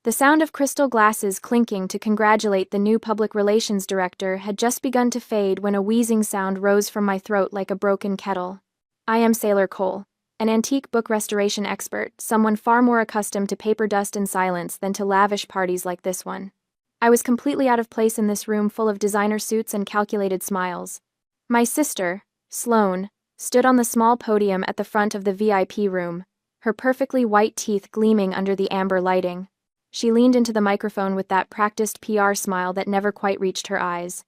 The sound of crystal glasses clinking to congratulate the new public relations director had just begun to fade when a wheezing sound rose from my throat like a broken kettle. I am Sailor Cole, an antique book restoration expert, someone far more accustomed to paper dust and silence than to lavish parties like this one. I was completely out of place in this room full of designer suits and calculated smiles. My sister, Sloane, stood on the small podium at the front of the VIP room, her perfectly white teeth gleaming under the amber lighting. She leaned into the microphone with that practiced PR smile that never quite reached her eyes.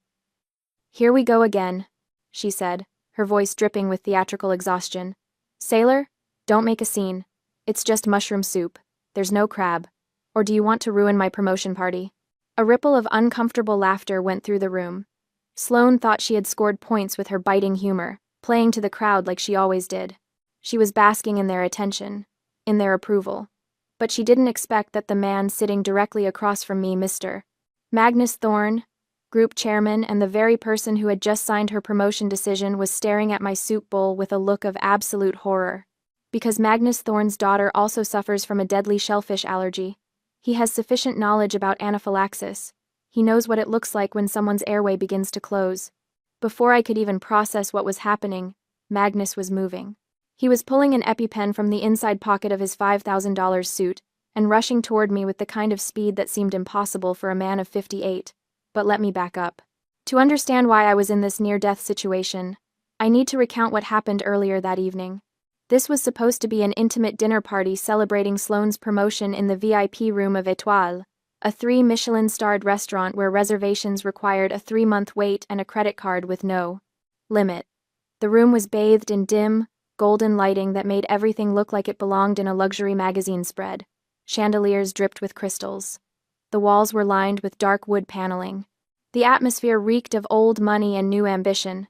"Here we go again," she said, her voice dripping with theatrical exhaustion. "Sailor, don't make a scene. It's just mushroom soup. There's no crab. Or do you want to ruin my promotion party?" A ripple of uncomfortable laughter went through the room. Sloane thought she had scored points with her biting humor, playing to the crowd like she always did. She was basking in their attention, in their approval. But she didn't expect that the man sitting directly across from me, Mr. Magnus Thorne, group chairman and the very person who had just signed her promotion decision, was staring at my soup bowl with a look of absolute horror. Because Magnus Thorne's daughter also suffers from a deadly shellfish allergy. He has sufficient knowledge about anaphylaxis. He knows what it looks like when someone's airway begins to close. Before I could even process what was happening, Magnus was moving. He was pulling an EpiPen from the inside pocket of his $5,000 suit and rushing toward me with the kind of speed that seemed impossible for a man of 58. But let me back up. To understand why I was in this near-death situation, I need to recount what happened earlier that evening. This was supposed to be an intimate dinner party celebrating Sloane's promotion in the VIP room of Étoile, a 3-Michelin-starred restaurant where reservations required a 3-month wait and a credit card with no limit. The room was bathed in dim, golden lighting that made everything look like it belonged in a luxury magazine spread. Chandeliers dripped with crystals. The walls were lined with dark wood paneling. The atmosphere reeked of old money and new ambition.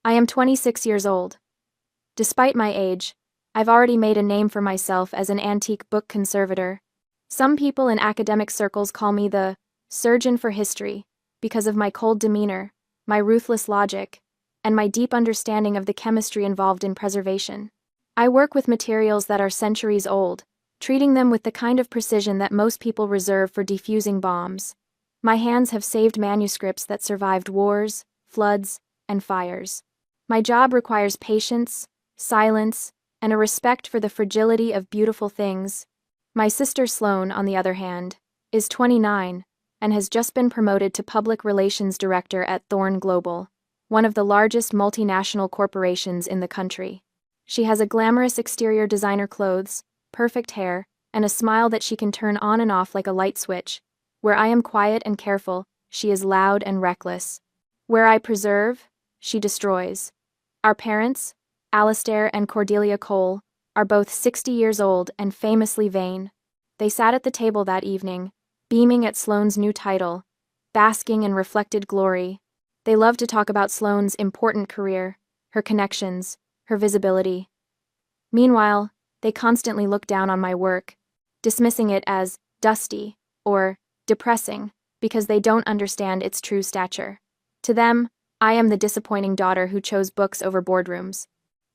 I am 26 years old. Despite my age, I've already made a name for myself as an antique book conservator. Some people in academic circles call me the surgeon for history because of my cold demeanor, my ruthless logic, and my deep understanding of the chemistry involved in preservation. I work with materials that are centuries old, treating them with the kind of precision that most people reserve for defusing bombs. My hands have saved manuscripts that survived wars, floods, and fires. My job requires patience, silence, and a respect for the fragility of beautiful things. My sister Sloane, on the other hand, is 29 and has just been promoted to Public Relations Director at Thorne Global, one of the largest multinational corporations in the country. She has a glamorous exterior, designer clothes, perfect hair, and a smile that she can turn on and off like a light switch. Where I am quiet and careful, she is loud and reckless. Where I preserve, she destroys. Our parents, Alastair and Cordelia Cole, are both 60 years old and famously vain. They sat at the table that evening, beaming at Sloane's new title, basking in reflected glory. They loved to talk about Sloane's important career, her connections, her visibility. Meanwhile, they constantly looked down on my work, dismissing it as dusty or depressing because they don't understand its true stature. To them, I am the disappointing daughter who chose books over boardrooms.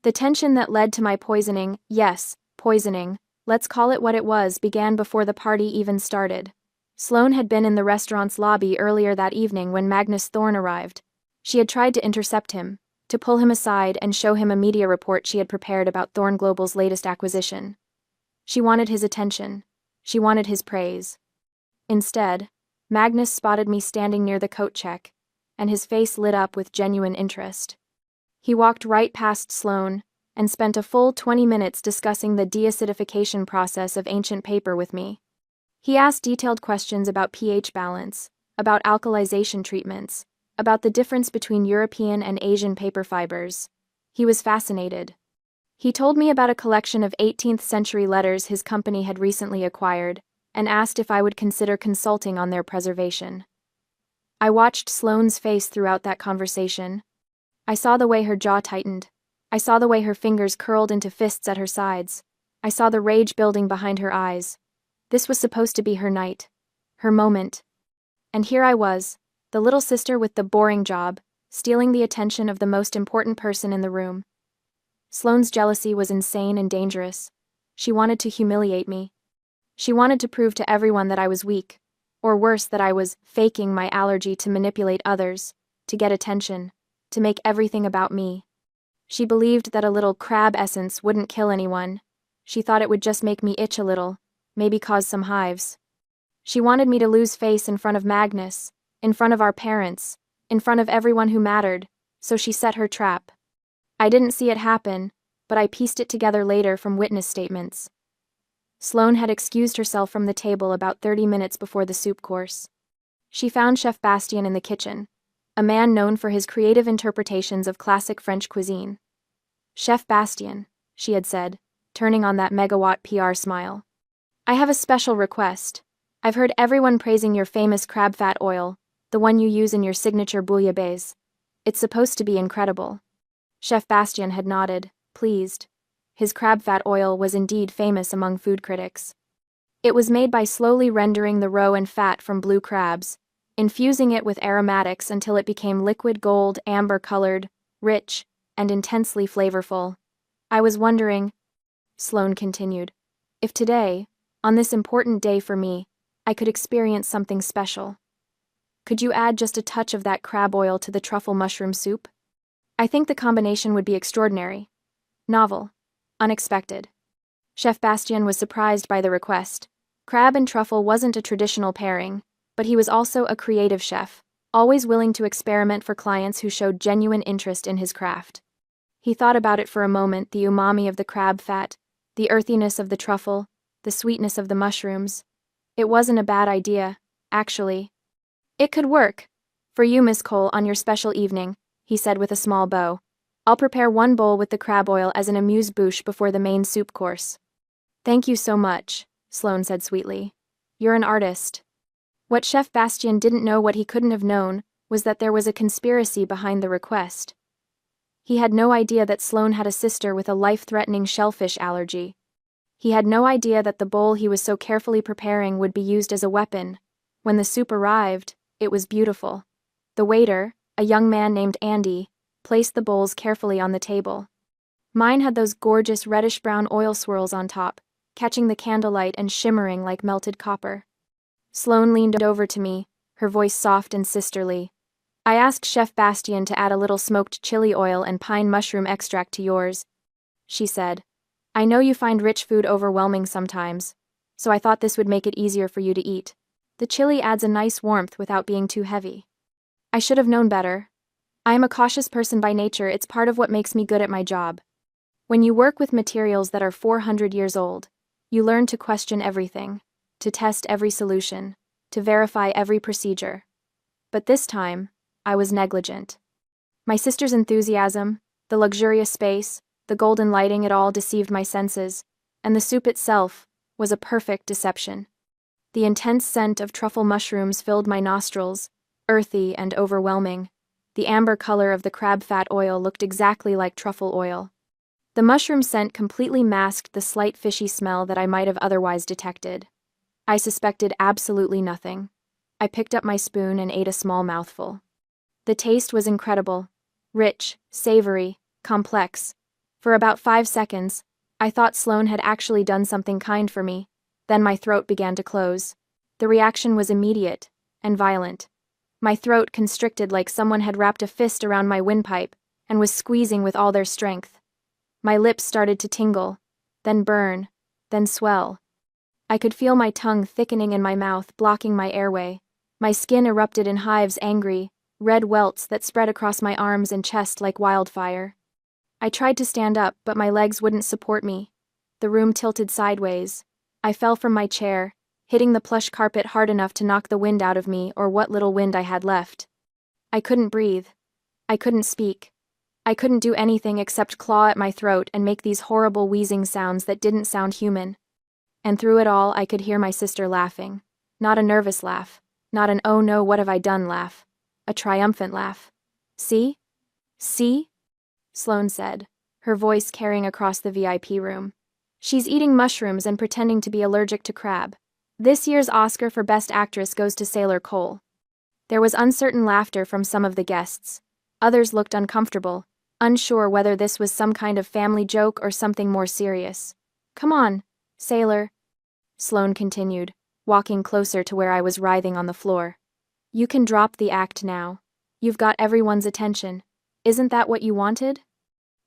The tension that led to my poisoning, yes, poisoning, let's call it what it was, began before the party even started. Sloane had been in the restaurant's lobby earlier that evening when Magnus Thorne arrived. She had tried to intercept him, to pull him aside and show him a media report she had prepared about Thorne Global's latest acquisition. She wanted his attention. She wanted his praise. Instead, Magnus spotted me standing near the coat check, and his face lit up with genuine interest. He walked right past Sloane and spent a full 20 minutes discussing the deacidification process of ancient paper with me. He asked detailed questions about pH balance, about alkalization treatments, about the difference between European and Asian paper fibers. He was fascinated. He told me about a collection of 18th-century letters his company had recently acquired, and asked if I would consider consulting on their preservation. I watched Sloane's face throughout that conversation. I saw the way her jaw tightened. I saw the way her fingers curled into fists at her sides. I saw the rage building behind her eyes. This was supposed to be her night, her moment. And here I was, the little sister with the boring job, stealing the attention of the most important person in the room. Sloane's jealousy was insane and dangerous. She wanted to humiliate me. She wanted to prove to everyone that I was weak, or worse, that I was faking my allergy to manipulate others, to get attention, to make everything about me. She believed that a little crab essence wouldn't kill anyone. She thought it would just make me itch a little, maybe cause some hives. She wanted me to lose face in front of Magnus, in front of our parents, in front of everyone who mattered, so she set her trap. I didn't see it happen, but I pieced it together later from witness statements. Sloane had excused herself from the table about 30 minutes before the soup course. She found Chef Bastien in the kitchen, a man known for his creative interpretations of classic French cuisine. "Chef Bastien," she had said, turning on that megawatt PR smile. "I have a special request. I've heard everyone praising your famous crab fat oil, the one you use in your signature bouillabaisse. It's supposed to be incredible." Chef Bastien had nodded, pleased. His crab fat oil was indeed famous among food critics. It was made by slowly rendering the roe and fat from blue crabs, infusing it with aromatics until it became liquid gold, amber-colored, rich, and intensely flavorful. "I was wondering," Sloane continued, "if today, on this important day for me, I could experience something special. Could you add just a touch of that crab oil to the truffle mushroom soup? I think the combination would be extraordinary. Novel. Unexpected." Chef Bastien was surprised by the request. Crab and truffle wasn't a traditional pairing, but he was also a creative chef, always willing to experiment for clients who showed genuine interest in his craft. He thought about it for a moment, the umami of the crab fat, the earthiness of the truffle, the sweetness of the mushrooms. It wasn't a bad idea, actually. "It could work. For you, Miss Cole, on your special evening," he said with a small bow. "I'll prepare one bowl with the crab oil as an amuse-bouche before the main soup course." "Thank you so much," Sloane said sweetly. "You're an artist." What Chef Bastien didn't know, what he couldn't have known, was that there was a conspiracy behind the request. He had no idea that Sloane had a sister with a life-threatening shellfish allergy. He had no idea that the bowl he was so carefully preparing would be used as a weapon. When the soup arrived, it was beautiful. The waiter, a young man named Andy, placed the bowls carefully on the table. Mine had those gorgeous reddish-brown oil swirls on top, catching the candlelight and shimmering like melted copper. Sloane leaned over to me, her voice soft and sisterly. "I asked Chef Bastien to add a little smoked chili oil and pine mushroom extract to yours," she said. "I know you find rich food overwhelming sometimes, so I thought this would make it easier for you to eat. The chili adds a nice warmth without being too heavy." I should have known better. I am a cautious person by nature. It's part of what makes me good at my job. When you work with materials that are 400 years old, you learn to question everything, to test every solution, to verify every procedure. But this time, I was negligent. My sister's enthusiasm, the luxurious space, the golden lighting, it all deceived my senses, and the soup itself was a perfect deception. The intense scent of truffle mushrooms filled my nostrils, earthy and overwhelming. The amber color of the crab fat oil looked exactly like truffle oil. The mushroom scent completely masked the slight fishy smell that I might have otherwise detected. I suspected absolutely nothing. I picked up my spoon and ate a small mouthful. The taste was incredible. Rich, savory, complex. For about 5 seconds, I thought Sloane had actually done something kind for me. Then my throat began to close. The reaction was immediate and violent. My throat constricted like someone had wrapped a fist around my windpipe and was squeezing with all their strength. My lips started to tingle, then burn, then swell. I could feel my tongue thickening in my mouth, blocking my airway. My skin erupted in hives, angry, red welts that spread across my arms and chest like wildfire. I tried to stand up, but my legs wouldn't support me. The room tilted sideways. I fell from my chair, hitting the plush carpet hard enough to knock the wind out of me, or what little wind I had left. I couldn't breathe. I couldn't speak. I couldn't do anything except claw at my throat and make these horrible wheezing sounds that didn't sound human. And through it all, I could hear my sister laughing. Not a nervous laugh. Not an "oh no, what have I done" laugh. A triumphant laugh. "See? See?" Sloane said, her voice carrying across the VIP room. "She's eating mushrooms and pretending to be allergic to crab. This year's Oscar for Best Actress goes to Sailor Cole." There was uncertain laughter from some of the guests. Others looked uncomfortable, unsure whether this was some kind of family joke or something more serious. "Come on, Sailor," Sloane continued, walking closer to where I was writhing on the floor. You can drop the act now. You've got everyone's attention. Isn't that what you wanted?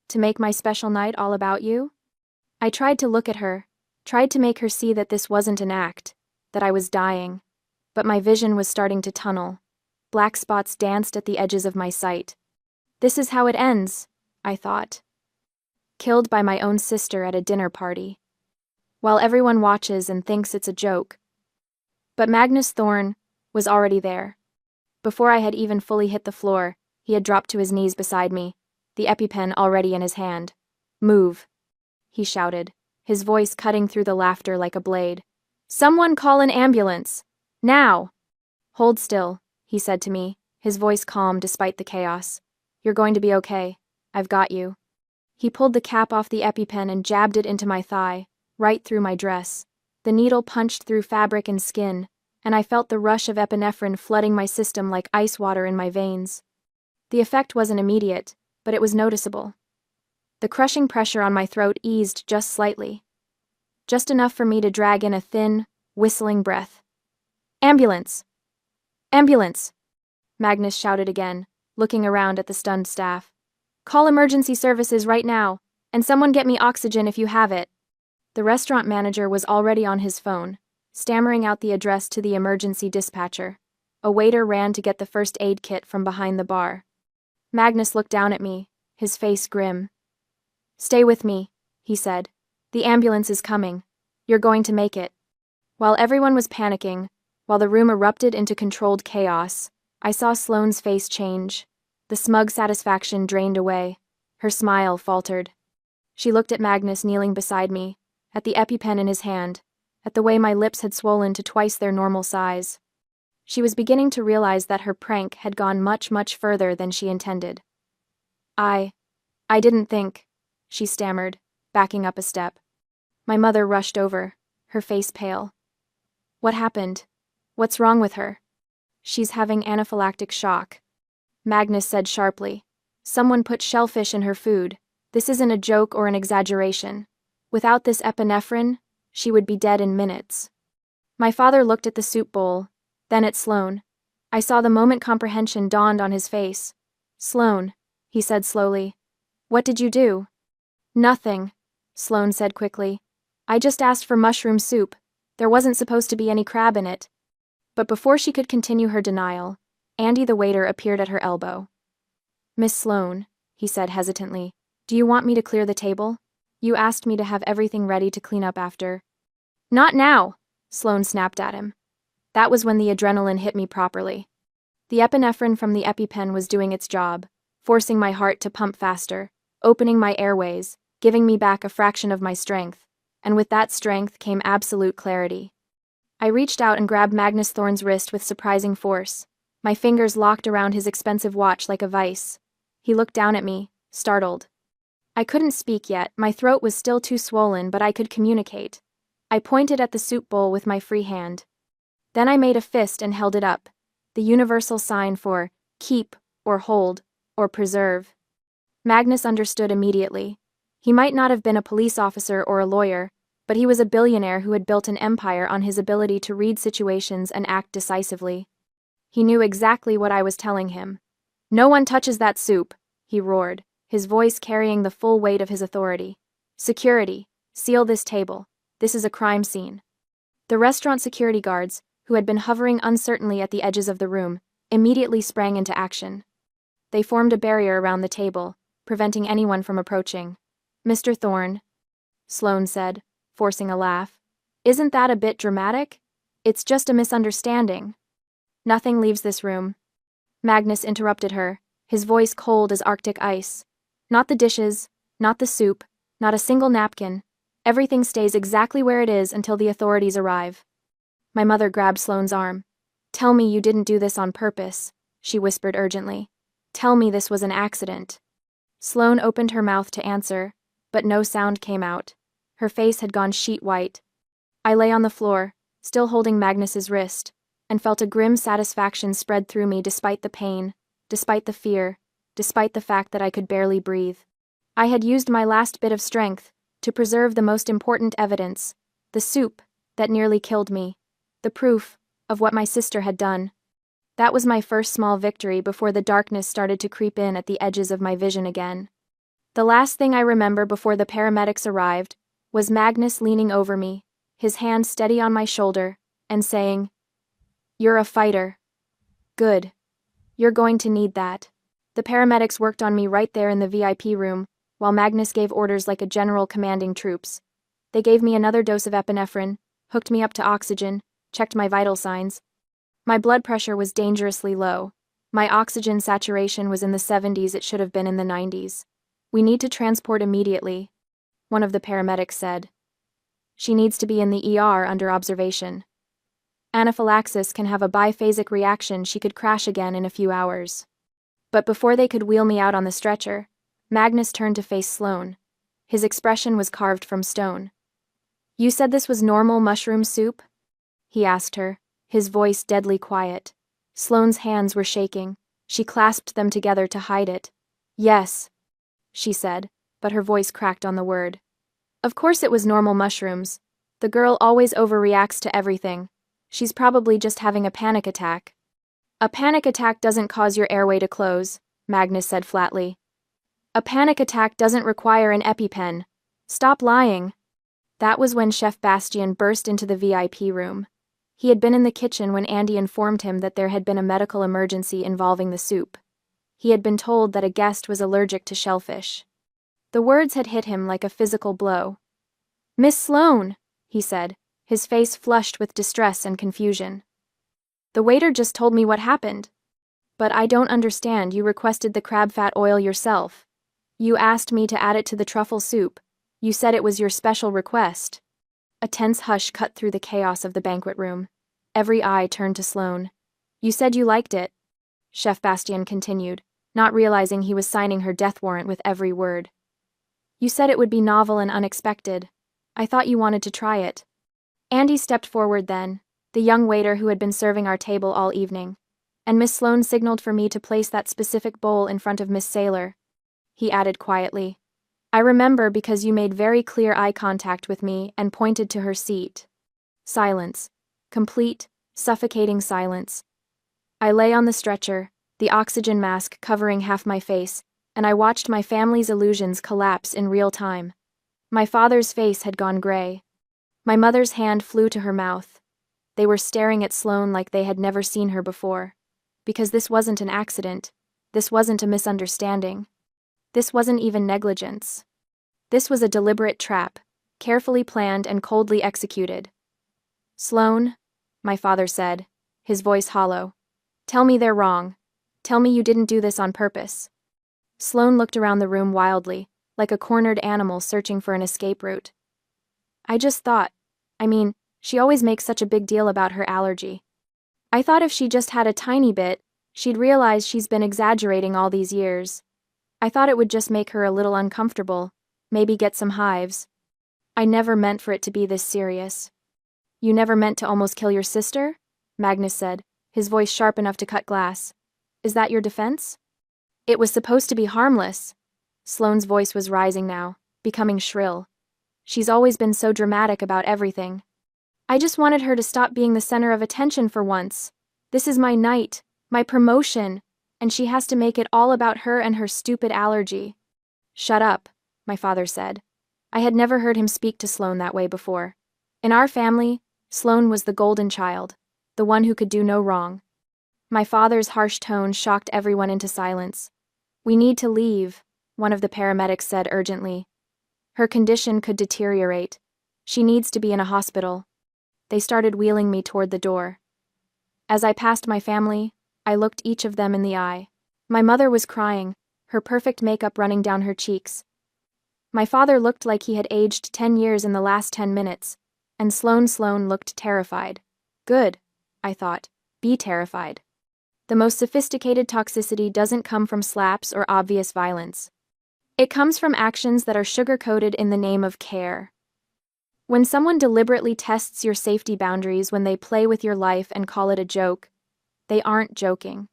To make my special night all about you? I tried to look at her, tried to make her see that this wasn't an act, that I was dying. But my vision was starting to tunnel. Black spots danced at the edges of my sight. This is how it ends, I thought. Killed by my own sister at a dinner party. While everyone watches and thinks it's a joke. But Magnus Thorne was already there. Before I had even fully hit the floor, he had dropped to his knees beside me, the EpiPen already in his hand. Move, he shouted, his voice cutting through the laughter like a blade. Someone call an ambulance! Now! Hold still, he said to me, his voice calm despite the chaos. You're going to be okay. I've got you. He pulled the cap off the EpiPen and jabbed it into my thigh, right through my dress. The needle punched through fabric and skin, and I felt the rush of epinephrine flooding my system like ice water in my veins. The effect wasn't immediate, but it was noticeable. The crushing pressure on my throat eased just slightly. Just enough for me to drag in a thin, whistling breath. Ambulance! Ambulance! Magnus shouted again, looking around at the stunned staff. Call emergency services right now, and someone get me oxygen if you have it. The restaurant manager was already on his phone, stammering out the address to the emergency dispatcher. A waiter ran to get the first aid kit from behind the bar. Magnus looked down at me, his face grim. Stay with me, he said. The ambulance is coming. You're going to make it. While everyone was panicking, while the room erupted into controlled chaos, I saw Sloane's face change. The smug satisfaction drained away. Her smile faltered. She looked at Magnus kneeling beside me, at the EpiPen in his hand, at the way my lips had swollen to twice their normal size. She was beginning to realize that her prank had gone much, much further than she intended. I didn't think, she stammered, backing up a step. My mother rushed over, her face pale. What happened? What's wrong with her? She's having anaphylactic shock. Magnus said sharply. Someone put shellfish in her food. This isn't a joke or an exaggeration. Without this epinephrine, she would be dead in minutes. My father looked at the soup bowl, then at Sloane. I saw the moment comprehension dawned on his face. Sloane, he said slowly. What did you do? Nothing, Sloane said quickly. I just asked for mushroom soup. There wasn't supposed to be any crab in it. But before she could continue her denial, Andy the waiter appeared at her elbow. Miss Sloane, he said hesitantly, do you want me to clear the table? You asked me to have everything ready to clean up after. Not now, Sloane snapped at him. That was when the adrenaline hit me properly. The epinephrine from the EpiPen was doing its job, forcing my heart to pump faster, opening my airways, giving me back a fraction of my strength, and with that strength came absolute clarity. I reached out and grabbed Magnus Thorne's wrist with surprising force. My fingers locked around his expensive watch like a vice. He looked down at me, startled. I couldn't speak yet, my throat was still too swollen, but I could communicate. I pointed at the soup bowl with my free hand. Then I made a fist and held it up, the universal sign for keep, or hold, or preserve. Magnus understood immediately. He might not have been a police officer or a lawyer, but he was a billionaire who had built an empire on his ability to read situations and act decisively. He knew exactly what I was telling him. No one touches that soup, he roared, his voice carrying the full weight of his authority. Security, seal this table. This is a crime scene. The restaurant security guards, who had been hovering uncertainly at the edges of the room, immediately sprang into action. They formed a barrier around the table, preventing anyone from approaching. Mr. Thorne, Sloane said, forcing a laugh. Isn't that a bit dramatic? It's just a misunderstanding. Nothing leaves this room. Magnus interrupted her, his voice cold as Arctic ice. Not the dishes, not the soup, not a single napkin. Everything stays exactly where it is until the authorities arrive. My mother grabbed Sloane's arm. Tell me you didn't do this on purpose, she whispered urgently. Tell me this was an accident. Sloane opened her mouth to answer, but no sound came out. Her face had gone sheet white. I lay on the floor, still holding Magnus's wrist, and felt a grim satisfaction spread through me despite the pain, despite the fear, despite the fact that I could barely breathe. I had used my last bit of strength to preserve the most important evidence, the soup, that nearly killed me. The proof of what my sister had done. That was my first small victory before the darkness started to creep in at the edges of my vision again. The last thing I remember before the paramedics arrived was Magnus leaning over me, his hand steady on my shoulder, and saying, "You're a fighter. Good. You're going to need that." The paramedics worked on me right there in the VIP room, while Magnus gave orders like a general commanding troops. They gave me another dose of epinephrine, hooked me up to oxygen, checked my vital signs. My blood pressure was dangerously low. My oxygen saturation was in the 70s. It should have been in the 90s. "We need to transport immediately," one of the paramedics said. "She needs to be in the ER under observation. Anaphylaxis can have a biphasic reaction. She could crash again in a few hours." But before they could wheel me out on the stretcher, Magnus turned to face Sloane. His expression was carved from stone. "You said this was normal mushroom soup?" he asked her, his voice deadly quiet. Sloane's hands were shaking. She clasped them together to hide it. "Yes," she said, but her voice cracked on the word. "Of course it was normal mushrooms. The girl always overreacts to everything. She's probably just having a panic attack." "A panic attack doesn't cause your airway to close," Magnus said flatly. "A panic attack doesn't require an EpiPen. Stop lying." That was when Chef Bastien burst into the VIP room. He had been in the kitchen when Andy informed him that there had been a medical emergency involving the soup. He had been told that a guest was allergic to shellfish. The words had hit him like a physical blow. "Miss Sloane," he said, his face flushed with distress and confusion. "The waiter just told me what happened." "But I don't understand. You requested the crab fat oil yourself. You asked me to add it to the truffle soup. You said it was your special request." A tense hush cut through the chaos of the banquet room. Every eye turned to Sloane. "You said you liked it," Chef Bastien continued, not realizing he was signing her death warrant with every word. "You said it would be novel and unexpected. I thought you wanted to try it." Andy stepped forward then, the young waiter who had been serving our table all evening, and Miss Sloane signaled for me to place that specific bowl in front of Miss Saylor. He added quietly, "I remember because you made very clear eye contact with me and pointed to her seat." Silence. Complete, suffocating silence. I lay on the stretcher, the oxygen mask covering half my face, and I watched my family's illusions collapse in real time. My father's face had gone gray. My mother's hand flew to her mouth. They were staring at Sloane like they had never seen her before. Because this wasn't an accident. This wasn't a misunderstanding. This wasn't even negligence. This was a deliberate trap, carefully planned and coldly executed. "Sloane," my father said, his voice hollow, "tell me they're wrong. Tell me you didn't do this on purpose." Sloane looked around the room wildly, like a cornered animal searching for an escape route. "I just thought, she always makes such a big deal about her allergy. I thought if she just had a tiny bit, she'd realize she's been exaggerating all these years. I thought it would just make her a little uncomfortable, maybe get some hives. I never meant for it to be this serious." "You never meant to almost kill your sister?" Magnus said, his voice sharp enough to cut glass. "Is that your defense?" "It was supposed to be harmless." Sloane's voice was rising now, becoming shrill. "She's always been so dramatic about everything. I just wanted her to stop being the center of attention for once. This is my night, my promotion, and she has to make it all about her and her stupid allergy." "Shut up," my father said. I had never heard him speak to Sloane that way before. In our family, Sloane was the golden child, the one who could do no wrong. My father's harsh tone shocked everyone into silence. "We need to leave," one of the paramedics said urgently. "Her condition could deteriorate. She needs to be in a hospital." They started wheeling me toward the door. As I passed my family, I looked each of them in the eye. My mother was crying, her perfect makeup running down her cheeks. My father looked like he had aged 10 years in the last 10 minutes, and Sloane looked terrified. Good, I thought, be terrified. The most sophisticated toxicity doesn't come from slaps or obvious violence. It comes from actions that are sugar-coated in the name of care. When someone deliberately tests your safety boundaries, when they play with your life and call it a joke, they aren't joking.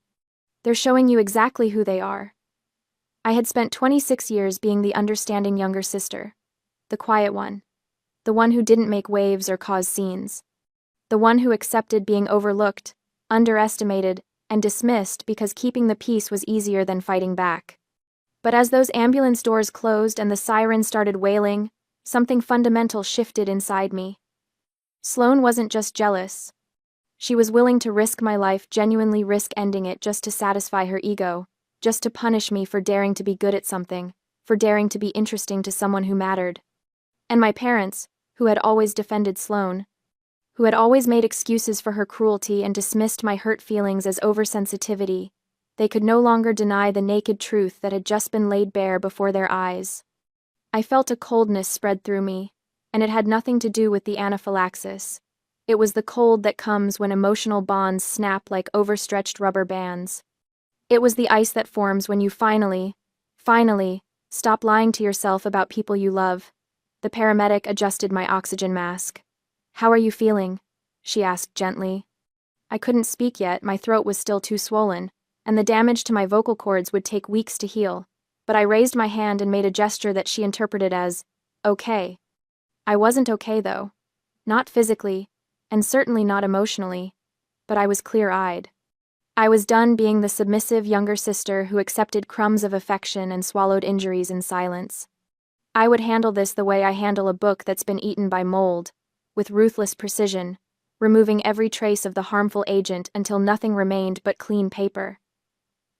They're showing you exactly who they are. I had spent 26 years being the understanding younger sister, the quiet one, The one who didn't make waves or cause scenes. The one who accepted being overlooked, underestimated, and dismissed because keeping the peace was easier than fighting back. But as those ambulance doors closed and the siren started wailing, something fundamental shifted inside me. Sloane wasn't just jealous. She was willing to risk my life, genuinely risk ending it just to satisfy her ego, just to punish me for daring to be good at something, for daring to be interesting to someone who mattered. And my parents, who had always defended Sloane, who had always made excuses for her cruelty and dismissed my hurt feelings as oversensitivity, they could no longer deny the naked truth that had just been laid bare before their eyes. I felt a coldness spread through me, and it had nothing to do with the anaphylaxis. It was the cold that comes when emotional bonds snap like overstretched rubber bands. It was the ice that forms when you finally, stop lying to yourself about people you love. The paramedic adjusted my oxygen mask. "How are you feeling?" she asked gently. I couldn't speak yet, my throat was still too swollen, and the damage to my vocal cords would take weeks to heal, but I raised my hand and made a gesture that she interpreted as, okay. I wasn't okay though. Not physically, and certainly not emotionally, but I was clear-eyed. I was done being the submissive younger sister who accepted crumbs of affection and swallowed injuries in silence. I would handle this the way I handle a book that's been eaten by mold, with ruthless precision, removing every trace of the harmful agent until nothing remained but clean paper.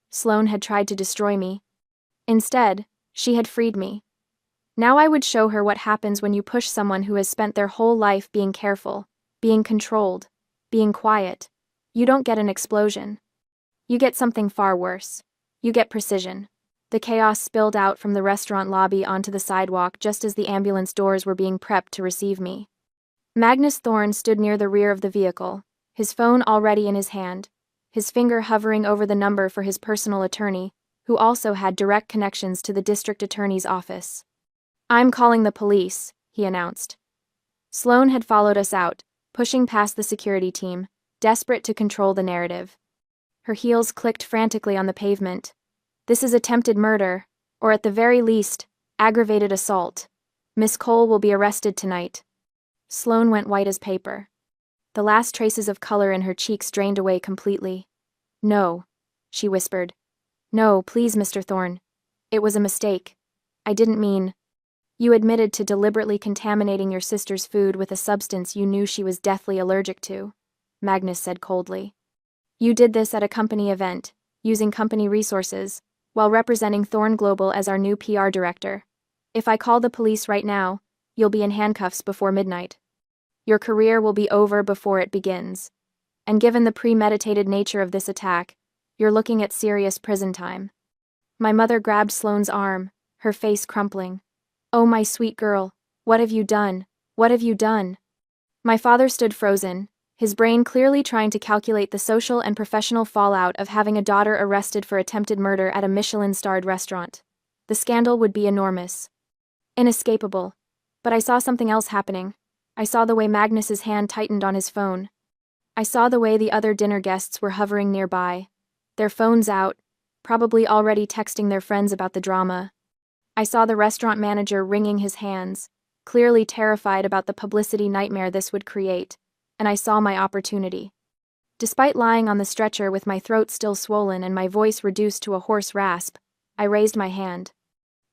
Sloane had tried to destroy me. Instead, she had freed me. Now I would show her what happens when you push someone who has spent their whole life being careful, being controlled, being quiet. You don't get an explosion. You get something far worse. You get precision. The chaos spilled out from the restaurant lobby onto the sidewalk just as the ambulance doors were being prepped to receive me. Magnus Thorne stood near the rear of the vehicle, his phone already in his hand, his finger hovering over the number for his personal attorney, who also had direct connections to the district attorney's office. "I'm calling the police," he announced. Sloane had followed us out, pushing past the security team, desperate to control the narrative. Her heels clicked frantically on the pavement. "This is attempted murder, or at the very least, aggravated assault. Miss Cole will be arrested tonight." Sloane went white as paper. The last traces of color in her cheeks drained away completely. "No," she whispered. "No, please, Mr. Thorne. It was a mistake. I didn't mean—" "You admitted to deliberately contaminating your sister's food with a substance you knew she was deathly allergic to," Magnus said coldly. "You did this at a company event, using company resources, while representing Thorne Global as our new PR director. If I call the police right now, you'll be in handcuffs before midnight. Your career will be over before it begins. And given the premeditated nature of this attack, you're looking at serious prison time." My mother grabbed Sloane's arm, her face crumpling. "Oh, my sweet girl, what have you done? What have you done?" My father stood frozen, his brain clearly trying to calculate the social and professional fallout of having a daughter arrested for attempted murder at a Michelin-starred restaurant. The scandal would be enormous. Inescapable. But I saw something else happening. I saw the way Magnus's hand tightened on his phone. I saw the way the other dinner guests were hovering nearby, their phones out, probably already texting their friends about the drama. I saw the restaurant manager wringing his hands, clearly terrified about the publicity nightmare this would create, and I saw my opportunity. Despite lying on the stretcher with my throat still swollen and my voice reduced to a hoarse rasp, I raised my hand.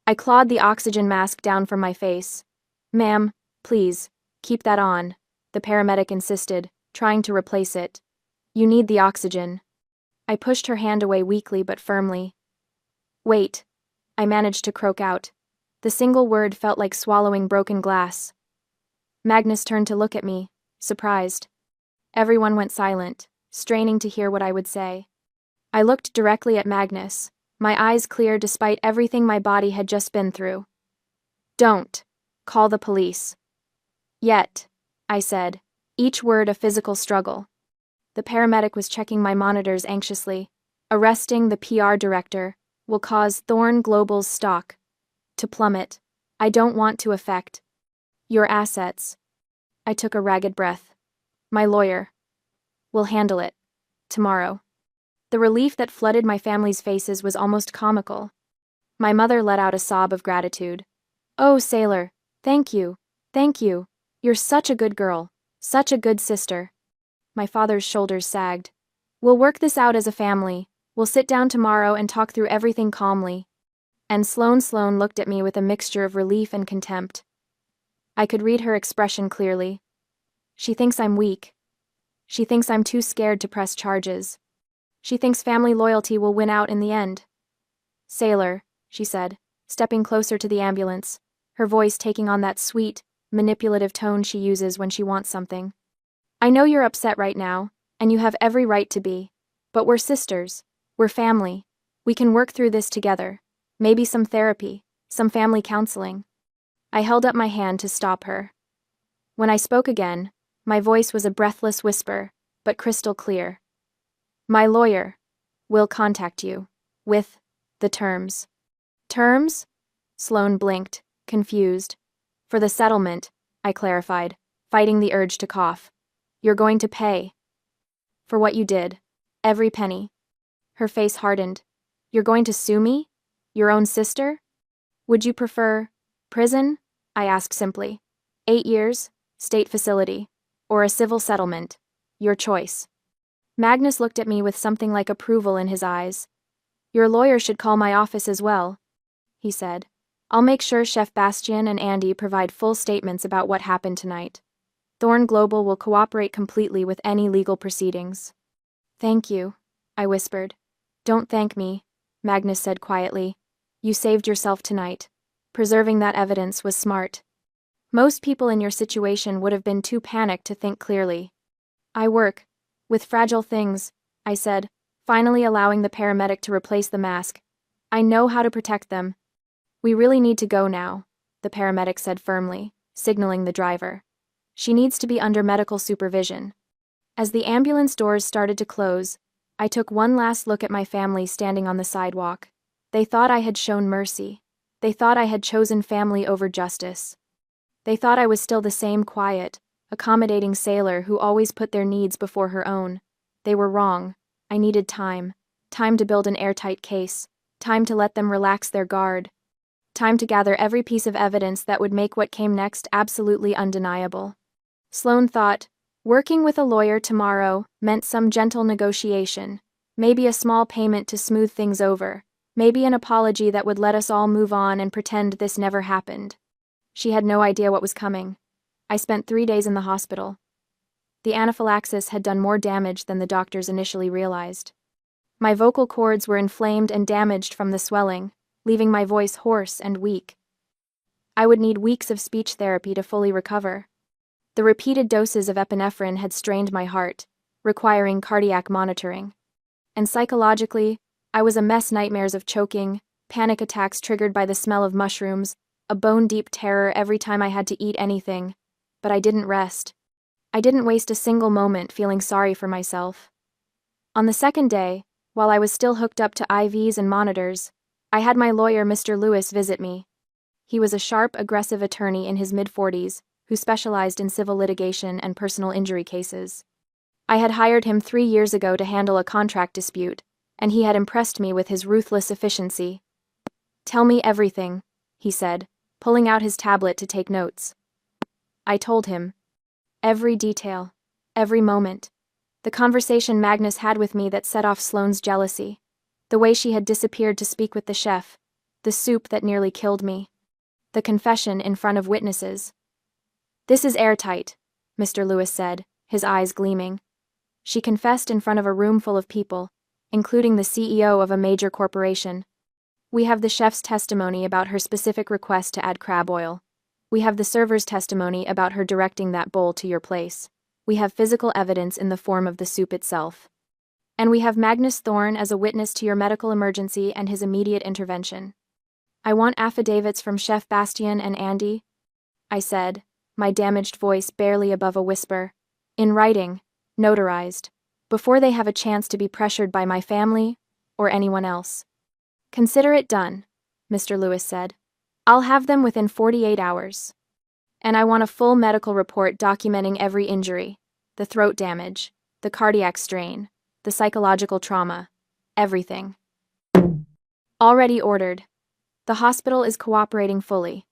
I clawed the oxygen mask down from my face. "Ma'am, please, keep that on," the paramedic insisted, trying to replace it. "You need the oxygen." I pushed her hand away weakly but firmly. "Wait," I managed to croak out. The single word felt like swallowing broken glass. Magnus turned to look at me, surprised. Everyone went silent, straining to hear what I would say. I looked directly at Magnus, my eyes clear despite everything my body had just been through. "Don't call the police." "Yet," I said, each word a physical struggle. The paramedic was checking my monitors anxiously. "Arresting the PR director will cause Thorne Global's stock to plummet. I don't want to affect your assets." I took a ragged breath. "My lawyer will handle it tomorrow." The relief that flooded my family's faces was almost comical. My mother let out a sob of gratitude. "Oh, Sailor, thank you, thank you." You're such a good girl. Such a good sister. My father's shoulders sagged. We'll work this out as a family. We'll sit down tomorrow and talk through everything calmly. And Sloane looked at me with a mixture of relief and contempt. I could read her expression clearly. She thinks I'm weak. She thinks I'm too scared to press charges. She thinks family loyalty will win out in the end. Sailor, she said, stepping closer to the ambulance, her voice taking on that sweet, manipulative tone she uses when she wants something. I know you're upset right now, and you have every right to be. But we're sisters. We're family. We can work through this together. Maybe some therapy, some family counseling. I held up my hand to stop her. When I spoke again, my voice was a breathless whisper, but crystal clear. My lawyer will contact you with the terms. Terms? Sloane blinked, confused. For the settlement, I clarified, fighting the urge to cough. You're going to pay. For what you did. Every penny. Her face hardened. You're going to sue me? Your own sister? Would you prefer prison? I asked simply. 8 years, state facility, or a civil settlement. Your choice. Magnus looked at me with something like approval in his eyes. Your lawyer should call my office as well, he said. I'll make sure Chef Bastian and Andy provide full statements about what happened tonight. Thorn Global will cooperate completely with any legal proceedings. Thank you, I whispered. Don't thank me, Magnus said quietly. You saved yourself tonight. Preserving that evidence was smart. Most people in your situation would have been too panicked to think clearly. I work with fragile things, I said, finally allowing the paramedic to replace the mask. I know how to protect them. We really need to go now, the paramedic said firmly, signaling the driver. She needs to be under medical supervision. As the ambulance doors started to close, I took one last look at my family standing on the sidewalk. They thought I had shown mercy. They thought I had chosen family over justice. They thought I was still the same quiet, accommodating sailor who always put their needs before her own. They were wrong. I needed time. Time to build an airtight case. Time to let them relax their guard. Time to gather every piece of evidence that would make what came next absolutely undeniable. Sloane thought, working with a lawyer tomorrow meant some gentle negotiation, maybe a small payment to smooth things over, maybe an apology that would let us all move on and pretend this never happened. She had no idea what was coming. I spent 3 days in the hospital. The anaphylaxis had done more damage than the doctors initially realized. My vocal cords were inflamed and damaged from the swelling, leaving my voice hoarse and weak. I would need weeks of speech therapy to fully recover. The repeated doses of epinephrine had strained my heart, requiring cardiac monitoring. And psychologically, I was a mess. Nightmares of choking, panic attacks triggered by the smell of mushrooms, a bone-deep terror every time I had to eat anything. But I didn't rest. I didn't waste a single moment feeling sorry for myself. On the second day, while I was still hooked up to IVs and monitors, I had my lawyer, Mr. Lewis, visit me. He was a sharp, aggressive attorney in his mid-40s who specialized in civil litigation and personal injury cases. I had hired him 3 years ago to handle a contract dispute, and he had impressed me with his ruthless efficiency. Tell me everything, he said, pulling out his tablet to take notes. I told him. Every detail. Every moment. The conversation Magnus had with me that set off Sloane's jealousy. The way she had disappeared to speak with the chef. The soup that nearly killed me. The confession in front of witnesses. This is airtight, Mr. Lewis said, his eyes gleaming. She confessed in front of a room full of people, including the CEO of a major corporation. We have the chef's testimony about her specific request to add crab oil. We have the server's testimony about her directing that bowl to your place. We have physical evidence in the form of the soup itself. And we have Magnus Thorn as a witness to your medical emergency and his immediate intervention. I want affidavits from Chef Bastian and Andy, I said, my damaged voice barely above a whisper. In writing, notarized, before they have a chance to be pressured by my family or anyone else. Consider it done, Mr. Lewis said. I'll have them within 48 hours. And I want a full medical report documenting every injury, the throat damage, the cardiac strain, the psychological trauma, everything. Already ordered. The hospital is cooperating fully.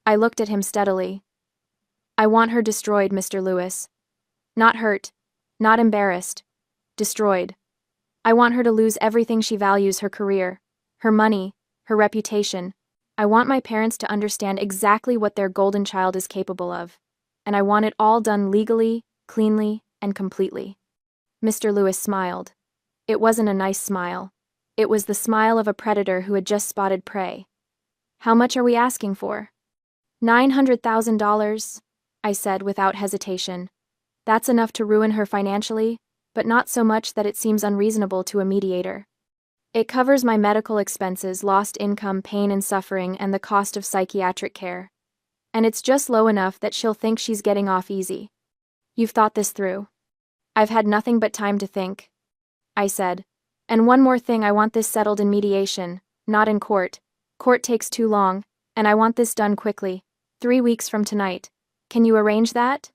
I looked at him steadily. I want her destroyed, Mr. Lewis. Not hurt. Not embarrassed. Destroyed. I want her to lose everything she values: her career, her money, her reputation. I want my parents to understand exactly what their golden child is capable of. And I want it all done legally, cleanly, and completely. Mr. Lewis smiled. It wasn't a nice smile. It was the smile of a predator who had just spotted prey. How much are we asking for? $900,000, I said without hesitation. That's enough to ruin her financially, but not so much that it seems unreasonable to a mediator. It covers my medical expenses, lost income, pain and suffering, and the cost of psychiatric care. And it's just low enough that she'll think she's getting off easy. You've thought this through. I've had nothing but time to think, I said. And one more thing, I want this settled in mediation, not in court. Court takes too long, and I want this done quickly, 3 weeks from tonight. Can you arrange that?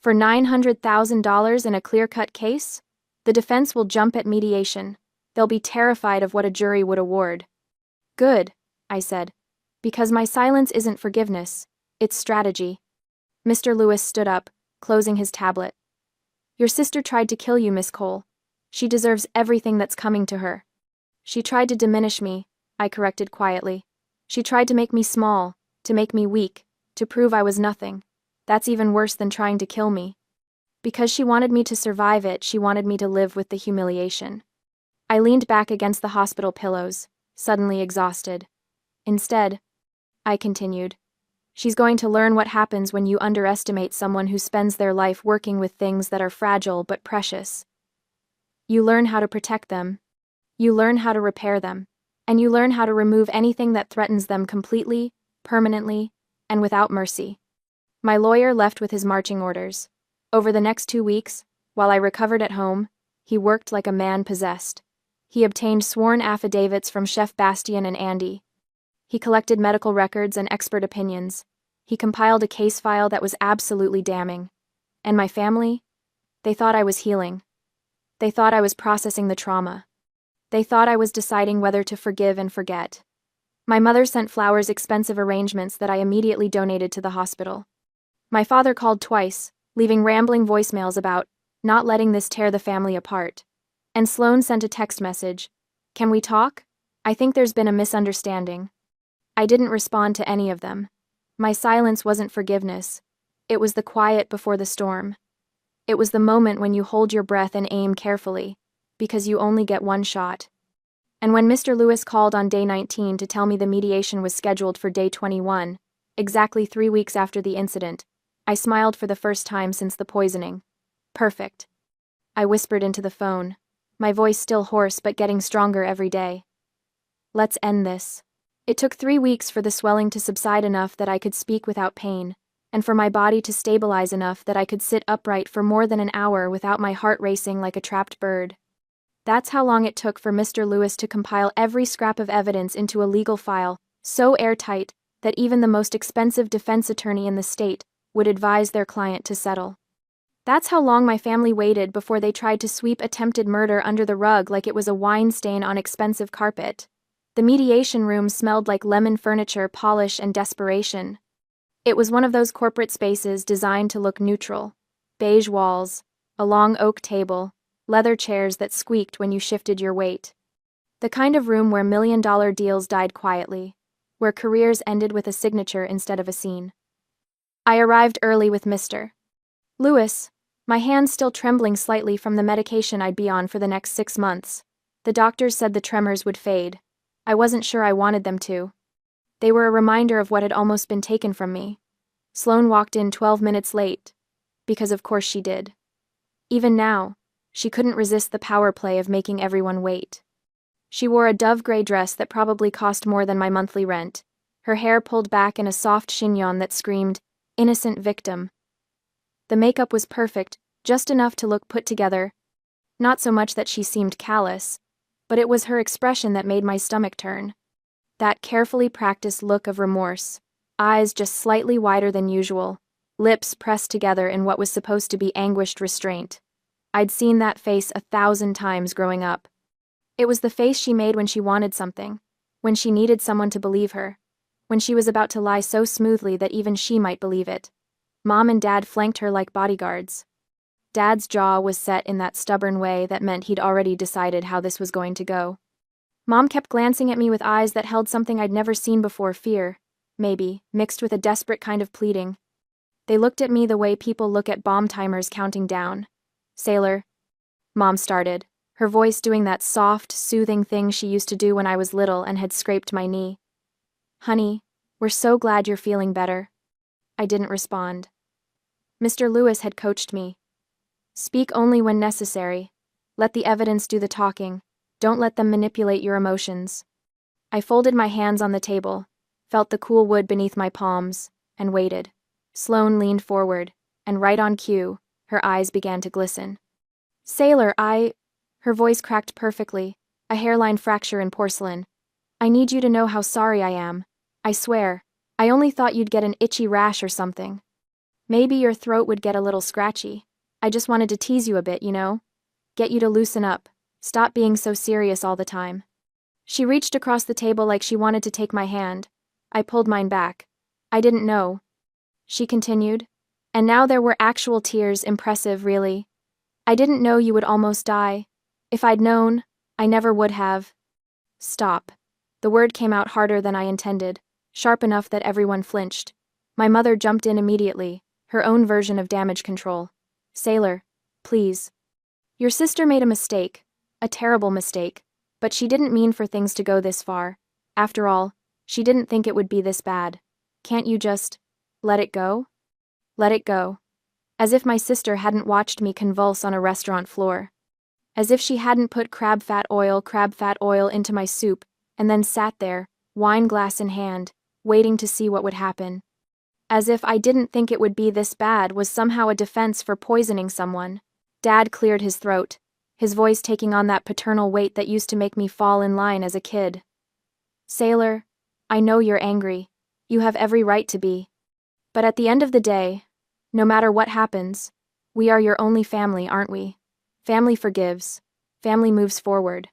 For $900,000 in a clear-cut case? The defense will jump at mediation. They'll be terrified of what a jury would award. Good, I said, because my silence isn't forgiveness, it's strategy. Mr. Lewis stood up, closing his tablet. Your sister tried to kill you, Miss Cole. She deserves everything that's coming to her. She tried to diminish me, I corrected quietly. She tried to make me small, to make me weak, to prove I was nothing. That's even worse than trying to kill me. Because she wanted me to survive it, she wanted me to live with the humiliation. I leaned back against the hospital pillows, suddenly exhausted. Instead, I continued, she's going to learn what happens when you underestimate someone who spends their life working with things that are fragile but precious. You learn how to protect them. You learn how to repair them. And you learn how to remove anything that threatens them completely, permanently, and without mercy. My lawyer left with his marching orders. Over the next 2 weeks, while I recovered at home, he worked like a man possessed. He obtained sworn affidavits from Chef Bastien and Andy. He collected medical records and expert opinions. He compiled a case file that was absolutely damning. And my family? They thought I was healing. They thought I was processing the trauma. They thought I was deciding whether to forgive and forget. My mother sent Flowers expensive arrangements that I immediately donated to the hospital. My father called twice, leaving rambling voicemails about not letting this tear the family apart. And Sloane sent a text message. Can we talk? I think there's been a misunderstanding. I didn't respond to any of them. My silence wasn't forgiveness. It was the quiet before the storm. It was the moment when you hold your breath and aim carefully, because you only get one shot. And when Mr. Lewis called on day 19 to tell me the mediation was scheduled for day 21, exactly 3 weeks after the incident, I smiled for the first time since the poisoning. Perfect. I whispered into the phone, my voice still hoarse but getting stronger every day. Let's end this. It took 3 weeks for the swelling to subside enough that I could speak without pain, and for my body to stabilize enough that I could sit upright for more than an hour without my heart racing like a trapped bird. That's how long it took for Mr. Lewis to compile every scrap of evidence into a legal file, so airtight that even the most expensive defense attorney in the state would advise their client to settle. That's how long my family waited before they tried to sweep attempted murder under the rug like it was a wine stain on expensive carpet. The mediation room smelled like lemon furniture, polish, and desperation. It was one of those corporate spaces designed to look neutral. Beige walls, a long oak table, leather chairs that squeaked when you shifted your weight. The kind of room where million-dollar deals died quietly, where careers ended with a signature instead of a scene. I arrived early with Mr. Lewis, my hands still trembling slightly from the medication I'd be on for the next 6 months. The doctors said the tremors would fade. I wasn't sure I wanted them to. They were a reminder of what had almost been taken from me. Sloane walked in 12 minutes late, because of course she did. Even now, she couldn't resist the power play of making everyone wait. She wore a dove-gray dress that probably cost more than my monthly rent, her hair pulled back in a soft chignon that screamed, "Innocent victim." The makeup was perfect, just enough to look put together. Not so much that she seemed callous, but it was her expression that made my stomach turn. That carefully practiced look of remorse, eyes just slightly wider than usual, lips pressed together in what was supposed to be anguished restraint. I'd seen that face 1,000 times growing up. It was the face she made when she wanted something, when she needed someone to believe her, when she was about to lie so smoothly that even she might believe it. Mom and Dad flanked her like bodyguards. Dad's jaw was set in that stubborn way that meant he'd already decided how this was going to go. Mom kept glancing at me with eyes that held something I'd never seen before, fear, maybe, mixed with a desperate kind of pleading. They looked at me the way people look at bomb timers counting down. "Sailor," Mom started, her voice doing that soft, soothing thing she used to do when I was little and had scraped my knee. "Honey, we're so glad you're feeling better." I didn't respond. Mr. Lewis had coached me. Speak only when necessary. Let the evidence do the talking. Don't let them manipulate your emotions. I folded my hands on the table, felt the cool wood beneath my palms, and waited. Sloane leaned forward, and right on cue, her eyes began to glisten. "Sailor, Her voice cracked perfectly, a hairline fracture in porcelain. "I need you to know how sorry I am. I swear, I only thought you'd get an itchy rash or something. Maybe your throat would get a little scratchy. I just wanted to tease you a bit, you know? Get you to loosen up. Stop being so serious all the time." She reached across the table like she wanted to take my hand. I pulled mine back. "I didn't know," she continued. And now there were actual tears, impressive, really. "I didn't know you would almost die. If I'd known, I never would have." Stop. The word came out harder than I intended, sharp enough that everyone flinched. My mother jumped in immediately, her own version of damage control. "Sailor, please. Your sister made a mistake, a terrible mistake, but she didn't mean for things to go this far. After all, she didn't think it would be this bad. Can't you just let it go?" Let it go. As if my sister hadn't watched me convulse on a restaurant floor. As if she hadn't put crab fat oil into my soup, and then sat there, wine glass in hand, waiting to see what would happen. As if I didn't think it would be this bad was somehow a defense for poisoning someone. Dad cleared his throat, his voice taking on that paternal weight that used to make me fall in line as a kid. "Sailor, I know you're angry. You have every right to be. But at the end of the day, no matter what happens, we are your only family, aren't we? Family forgives. Family moves forward."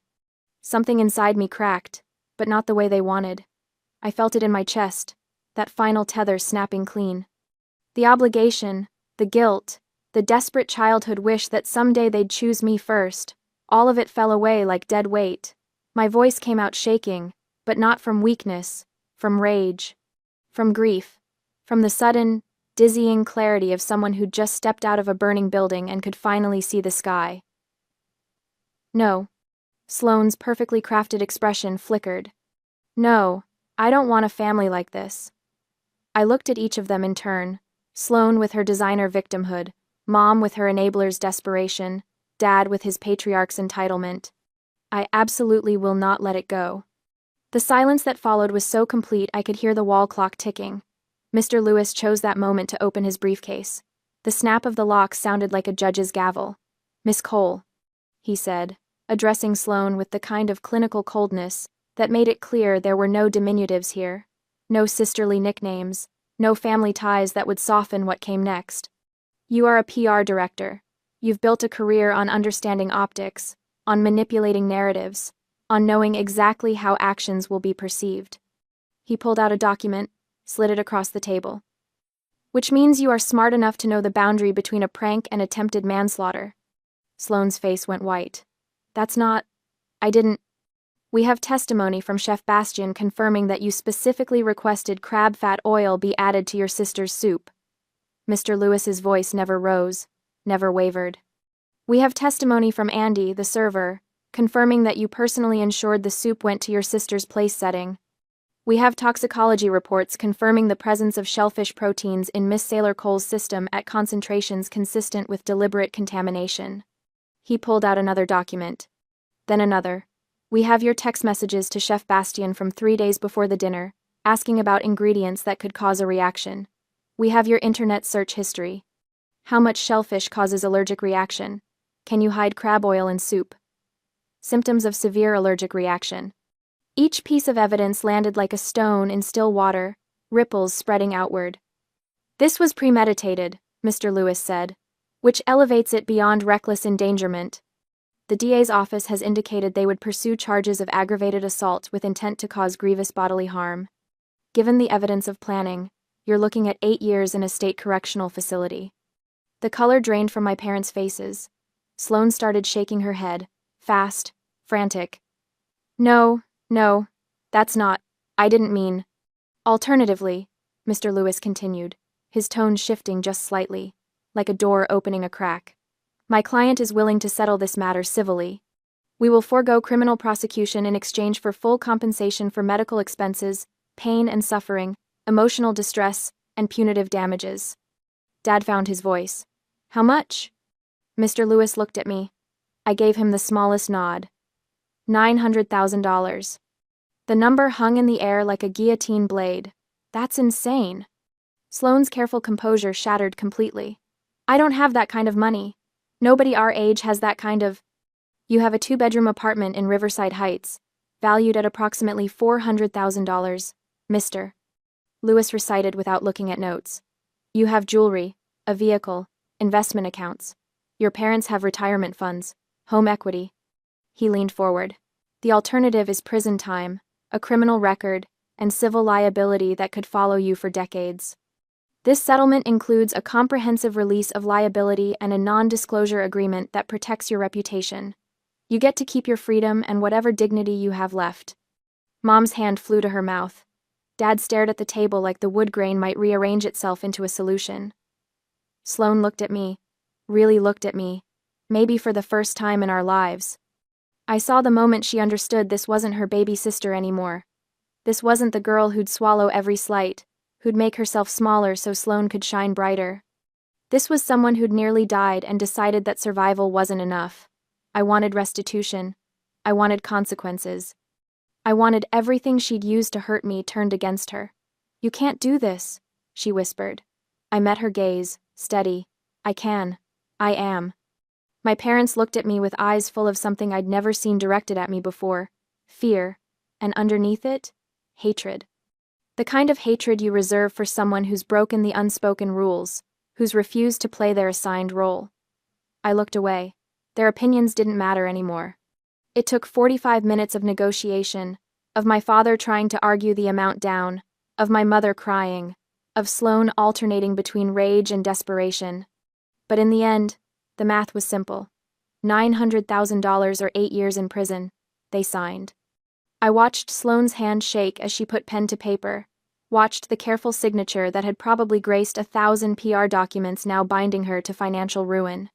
Something inside me cracked, but not the way they wanted. I felt it in my chest, that final tether snapping clean. The obligation, the guilt, the desperate childhood wish that someday they'd choose me first, all of it fell away like dead weight. My voice came out shaking, but not from weakness, from rage, from grief, from the sudden, dizzying clarity of someone who'd just stepped out of a burning building and could finally see the sky. "No." Sloane's perfectly crafted expression flickered. "No, I don't want a family like this." I looked at each of them in turn, Sloane with her designer victimhood, Mom with her enabler's desperation, Dad with his patriarch's entitlement. I absolutely will not let it go. The silence that followed was so complete I could hear the wall clock ticking. Mr. Lewis chose that moment to open his briefcase. The snap of the lock sounded like a judge's gavel. "Miss Cole," he said, addressing Sloane with the kind of clinical coldness that made it clear there were no diminutives here. No sisterly nicknames, no family ties that would soften what came next. "You are a PR director. You've built a career on understanding optics, on manipulating narratives, on knowing exactly how actions will be perceived." He pulled out a document, slid it across the table. "Which means you are smart enough to know the boundary between a prank and attempted manslaughter." Sloane's face went white. "That's not... I didn't... We have testimony from Chef Bastian confirming that you specifically requested crab fat oil be added to your sister's soup." Mr. Lewis's voice never rose, never wavered. "We have testimony from Andy, the server, confirming that you personally ensured the soup went to your sister's place setting. We have toxicology reports confirming the presence of shellfish proteins in Miss Sailor Cole's system at concentrations consistent with deliberate contamination." He pulled out another document. Then another. "We have your text messages to Chef Bastian from 3 days before the dinner, asking about ingredients that could cause a reaction. We have your internet search history. How much shellfish causes allergic reaction? Can you hide crab oil in soup? Symptoms of severe allergic reaction." Each piece of evidence landed like a stone in still water, ripples spreading outward. "This was premeditated," Mr. Lewis said, "which elevates it beyond reckless endangerment. The DA's office has indicated they would pursue charges of aggravated assault with intent to cause grievous bodily harm. Given the evidence of planning, You're looking at 8 years in a state correctional facility." The color drained from my parents' faces. Sloane started shaking her head, fast, frantic. "No, no, that's not, I didn't mean." "Alternatively," Mr. Lewis continued, his tone shifting just slightly, like a door opening a crack, "my client is willing to settle this matter civilly. We will forego criminal prosecution in exchange for full compensation for medical expenses, pain and suffering, emotional distress, and punitive damages." Dad found his voice. "How much?" Mr. Lewis looked at me. I gave him the smallest nod. $900,000. The number hung in the air like a guillotine blade. "That's insane." Sloane's careful composure shattered completely. "I don't have that kind of money. Nobody our age has that kind of—" "You have a 2-bedroom apartment in Riverside Heights, valued at approximately $400,000, Mr. Lewis recited without looking at notes. "You have jewelry, a vehicle, investment accounts. Your parents have retirement funds, home equity." He leaned forward. "The alternative is prison time, a criminal record, and civil liability that could follow you for decades. This settlement includes a comprehensive release of liability and a non-disclosure agreement that protects your reputation. You get to keep your freedom and whatever dignity you have left." Mom's hand flew to her mouth. Dad stared at the table like the wood grain might rearrange itself into a solution. Sloane looked at me, really looked at me, maybe for the first time in our lives. I saw the moment she understood this wasn't her baby sister anymore. This wasn't the girl who'd swallow every slight, who'd make herself smaller so Sloane could shine brighter. This was someone who'd nearly died and decided that survival wasn't enough. I wanted restitution. I wanted consequences. I wanted everything she'd used to hurt me turned against her. "You can't do this," she whispered. I met her gaze, steady. "I can. I am." My parents looked at me with eyes full of something I'd never seen directed at me before: fear, and underneath it, hatred. The kind of hatred you reserve for someone who's broken the unspoken rules, who's refused to play their assigned role. I looked away. Their opinions didn't matter anymore. It took 45 minutes of negotiation, of my father trying to argue the amount down, of my mother crying, of Sloane alternating between rage and desperation. But in the end, the math was simple. $900,000 or 8 years in prison. They signed. I watched Sloane's hand shake as she put pen to paper, watched the careful signature that had probably graced 1,000 PR documents now binding her to financial ruin.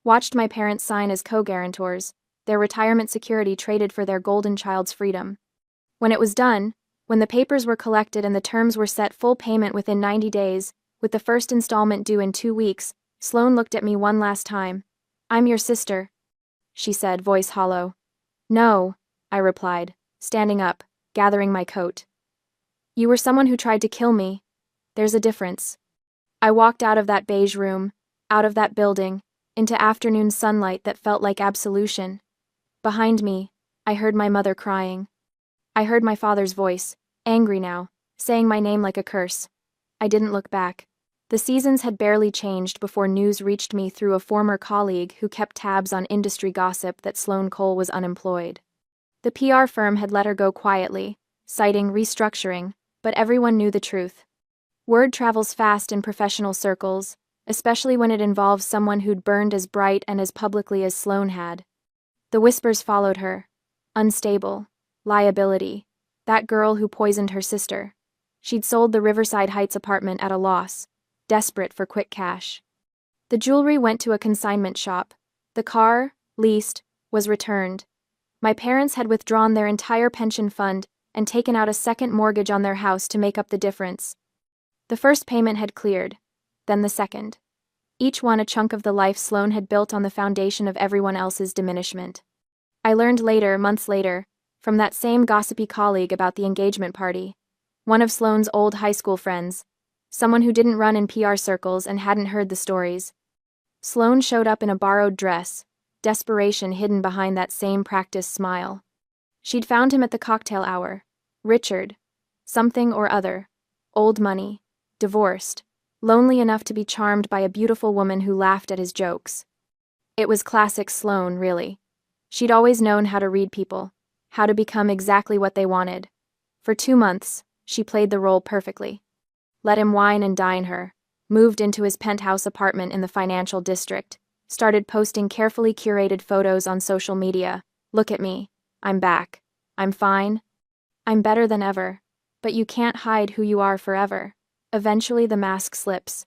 Watched my parents sign as co-guarantors, their retirement security traded for their golden child's freedom. When it was done, when the papers were collected and the terms were set, full payment within 90 days, with the first installment due in 2 weeks, Sloane looked at me one last time. "I'm your sister," she said, voice hollow. "No," I replied, standing up, gathering my coat. "You were someone who tried to kill me. There's a difference." I walked out of that beige room, out of that building, into afternoon sunlight that felt like absolution. Behind me, I heard my mother crying. I heard my father's voice, angry now, saying my name like a curse. I didn't look back. The seasons had barely changed before news reached me through a former colleague who kept tabs on industry gossip that Sloane Cole was unemployed. The PR firm had let her go quietly, citing restructuring, but everyone knew the truth. Word travels fast in professional circles, especially when it involves someone who'd burned as bright and as publicly as Sloane had. The whispers followed her. Unstable. Liability. That girl who poisoned her sister. She'd sold the Riverside Heights apartment at a loss, desperate for quick cash. The jewelry went to a consignment shop. The car, leased, was returned. My parents had withdrawn their entire pension fund and taken out a second mortgage on their house to make up the difference. The first payment had cleared, then the second. Each one a chunk of the life Sloane had built on the foundation of everyone else's diminishment. I learned later, months later, from that same gossipy colleague about the engagement party. One of Sloane's old high school friends, someone who didn't run in PR circles and hadn't heard the stories. Sloane showed up in a borrowed dress, desperation hidden behind that same practiced smile. She'd found him at the cocktail hour. Richard. Something or other. Old money. Divorced. Lonely enough to be charmed by a beautiful woman who laughed at his jokes. It was classic Sloane, really. She'd always known how to read people, how to become exactly what they wanted. For 2 months, she played the role perfectly. let him wine and dine her, moved into his penthouse apartment in the financial district, started posting carefully curated photos on social media. Look at me. I'm back. I'm fine. I'm better than ever. But you can't hide who you are forever. Eventually the mask slips.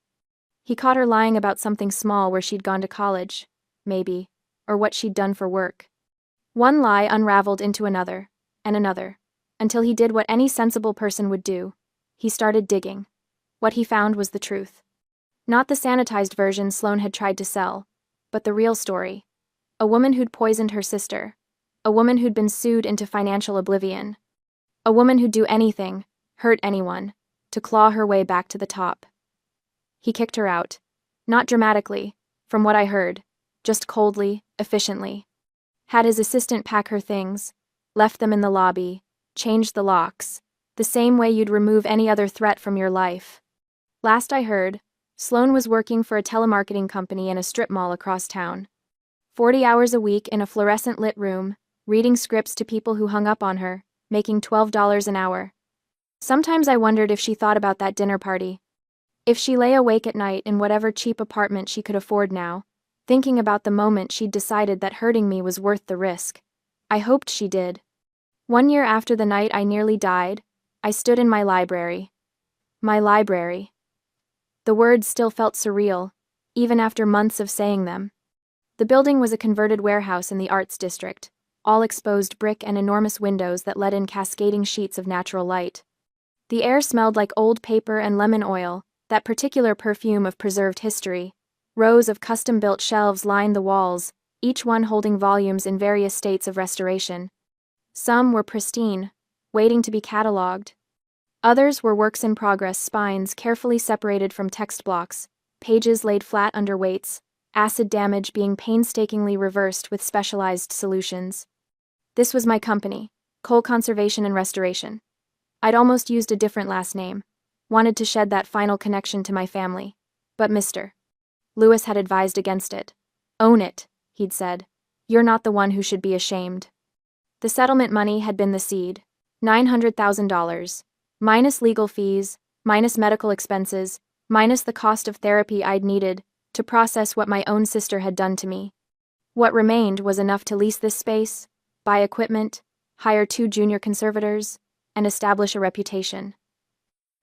He caught her lying about something small, where she'd gone to college, maybe, or what she'd done for work. One lie unraveled into another, and another, until he did what any sensible person would do. He started digging. What he found was the truth. Not the sanitized version Sloane had tried to sell, but the real story. A woman who'd poisoned her sister. A woman who'd been sued into financial oblivion. A woman who'd do anything, hurt anyone, to claw her way back to the top. He kicked her out. Not dramatically, from what I heard, just coldly, efficiently. Had his assistant pack her things, left them in the lobby, changed the locks, the same way you'd remove any other threat from your life. Last I heard, Sloane was working for a telemarketing company in a strip mall across town. 40 hours a week in a fluorescent-lit room, reading scripts to people who hung up on her, making $12 an hour. Sometimes I wondered if she thought about that dinner party. If she lay awake at night in whatever cheap apartment she could afford now, thinking about the moment she'd decided that hurting me was worth the risk. I hoped she did. 1 year after the night I nearly died, I stood in my library. My library. The words still felt surreal, even after months of saying them. The building was a converted warehouse in the arts district, all exposed brick and enormous windows that let in cascading sheets of natural light. The air smelled like old paper and lemon oil, that particular perfume of preserved history. Rows of custom-built shelves lined the walls, each one holding volumes in various states of restoration. Some were pristine, waiting to be cataloged. Others were works in progress, spines carefully separated from text blocks, pages laid flat under weights, acid damage being painstakingly reversed with specialized solutions. This was my company, Coal Conservation and Restoration. I'd almost used a different last name, wanted to shed that final connection to my family, but Mr. Lewis had advised against it. Own it, he'd said. You're not the one who should be ashamed. The settlement money had been the seed. $900,000. Minus legal fees, minus medical expenses, minus the cost of therapy I'd needed to process what my own sister had done to me. What remained was enough to lease this space, buy equipment, hire 2 junior conservators, and establish a reputation.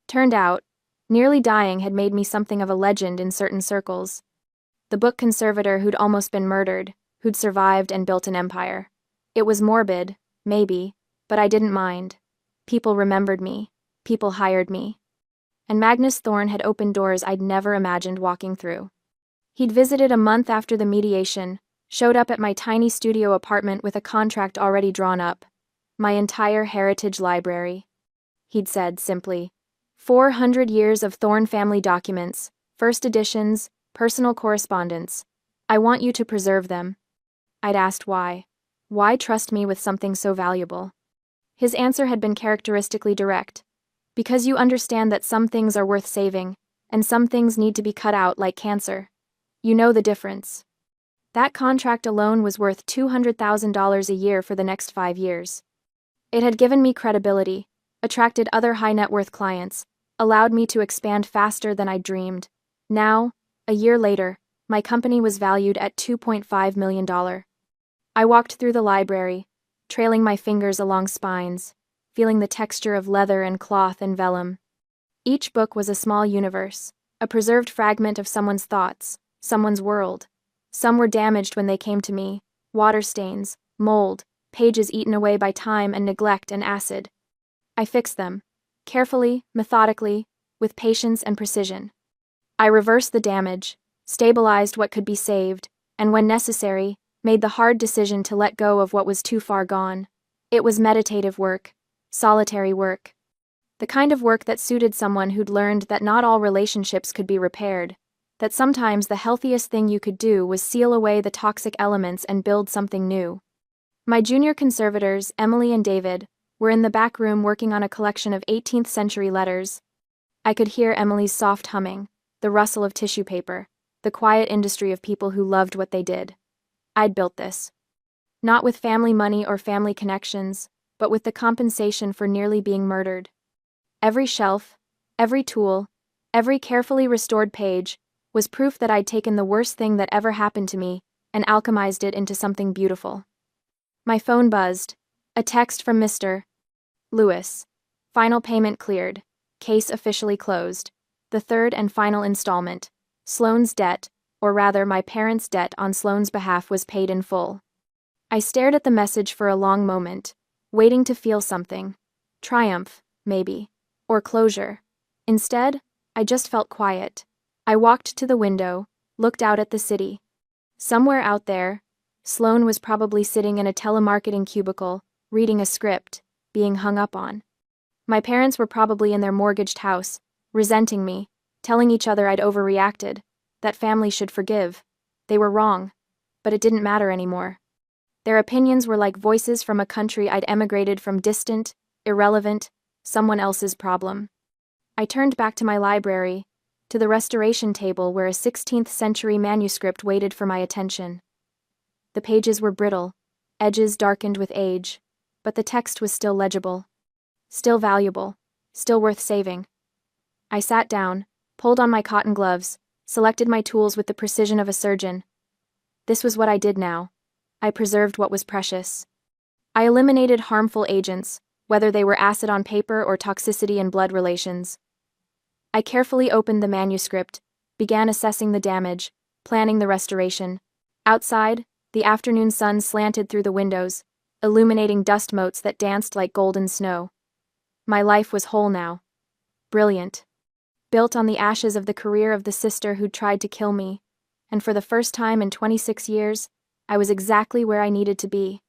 Turned out, nearly dying had made me something of a legend in certain circles. The book conservator who'd almost been murdered, who'd survived and built an empire. It was morbid, maybe, but I didn't mind. People remembered me. People hired me. And Magnus Thorne had opened doors I'd never imagined walking through. He'd visited a month after the mediation, showed up at my tiny studio apartment with a contract already drawn up. My entire heritage library. He'd said, simply, 400 years of Thorne family documents, first editions, personal correspondence. I want you to preserve them. I'd asked why. Why trust me with something so valuable? His answer had been characteristically direct. Because you understand that some things are worth saving, and some things need to be cut out like cancer. You know the difference. That contract alone was worth $200,000 a year for the next 5 years. It had given me credibility, attracted other high-net-worth clients, allowed me to expand faster than I'd dreamed. Now, a year later, my company was valued at $2.5 million. I walked through the library, trailing my fingers along spines, feeling the texture of leather and cloth and vellum. Each book was a small universe, a preserved fragment of someone's thoughts, someone's world. Some were damaged when they came to me, water stains, mold, pages eaten away by time and neglect and acid. I fixed them, carefully, methodically, with patience and precision. I reversed the damage, stabilized what could be saved, and when necessary, made the hard decision to let go of what was too far gone. It was meditative work, solitary work. The kind of work that suited someone who'd learned that not all relationships could be repaired, that sometimes the healthiest thing you could do was seal away the toxic elements and build something new. My junior conservators, Emily and David, were in the back room working on a collection of 18th century letters. I could hear Emily's soft humming, the rustle of tissue paper, the quiet industry of people who loved what they did. I'd built this. Not with family money or family connections, but with the compensation for nearly being murdered. Every shelf, every tool, Every carefully restored page was proof that I'd taken the worst thing that ever happened to me and alchemized it into something beautiful. My phone buzzed. A text from Mr. Lewis. Final payment cleared. Case officially closed. The third and final installment. Sloane's debt, or rather my parents' debt on Sloane's behalf, was paid in full. I stared at the message for a long moment, waiting to feel something. Triumph, maybe. Or closure. Instead, I just felt quiet. I walked to the window, looked out at the city. Somewhere out there, Sloane was probably sitting in a telemarketing cubicle, reading a script, being hung up on. My parents were probably in their mortgaged house, resenting me, telling each other I'd overreacted, that family should forgive. They were wrong, but it didn't matter anymore. Their opinions were like voices from a country I'd emigrated from, distant, irrelevant, someone else's problem. I turned back to my library, to the restoration table where a 16th century manuscript waited for my attention. The pages were brittle, edges darkened with age, but the text was still legible. Still valuable, still worth saving. I sat down, pulled on my cotton gloves, selected my tools with the precision of a surgeon. This was what I did now. I preserved what was precious. I eliminated harmful agents, whether they were acid on paper or toxicity in blood relations. I carefully opened the manuscript, began assessing the damage, planning the restoration. Outside, the afternoon sun slanted through the windows, illuminating dust motes that danced like golden snow. My life was whole now. Brilliant. Built on the ashes of the career of the sister who'd tried to kill me, and for the first time in 26 years, I was exactly where I needed to be.